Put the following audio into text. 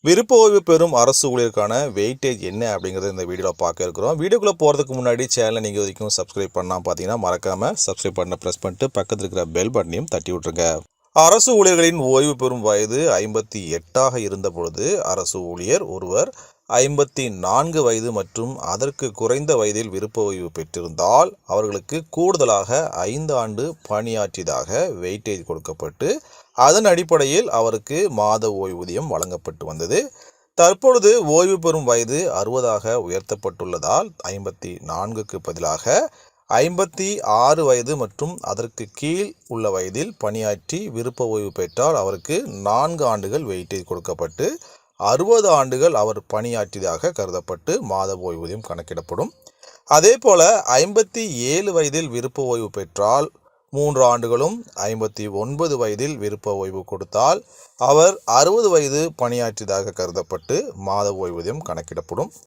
விருப்ப ஓய்வு பெறும் அரசு ஊழியருக்கான வெயிட்டேஜ் என்ன அப்படிங்கிறத இந்த வீடியோவில் பார்க்க இருக்கிறோம். வீடியோக்குள்ளே போகிறதுக்கு முன்னாடி சேனலை நீங்கள் வரைக்கும் சப்ஸ்கிரைப் பண்ணால் பார்த்தீங்கன்னா மறக்காமல் சப்ஸ்கிரைப் பண்ண ப்ரெஸ் பண்ணிட்டு பக்கத்தில் இருக்கிற பெல் பட்டனையும் தட்டி விட்ருங்க. அரசு ஊழியர்களின் ஓய்வு பெறும் வயது 58 இருந்த பொழுது அரசு ஊழியர் ஒருவர் 54 வயது மற்றும் அதற்கு குறைந்த வயதில் விருப்ப ஓய்வு பெற்றிருந்தால் அவர்களுக்கு கூடுதலாக 5 ஆண்டு பணியாற்றியதாக வெயிட்டேஜ் கொடுக்கப்பட்டு அதன் அடிப்படையில் அவருக்கு மாத ஓய்வூதியம் வழங்கப்பட்டு வந்தது. தற்பொழுது ஓய்வு பெறும் வயது 60 உயர்த்தப்பட்டுள்ளதால் 54க்கு பதிலாக 56 வயது மற்றும் அதற்கு கீழ் உள்ள வயதில் பணியாற்றி விருப்ப ஓய்வு பெற்றால் அவருக்கு 4 ஆண்டுகள் வெயிட்டேஜ் கொடுக்கப்பட்டு 60 ஆண்டுகள் அவர் பணியாற்றியதாக கருதப்பட்டு மாத ஓய்வூதியம் கணக்கிடப்படும். அதே போல 57 வயதில் விருப்ப ஓய்வு பெற்றால் 3 ஆண்டுகளும் 59 வயதில் விருப்ப ஓய்வு கொடுத்தால் அவர் 60 வயது பணியாற்றியதாக கருதப்பட்டு மாத ஓய்வூதியம் கணக்கிடப்படும்.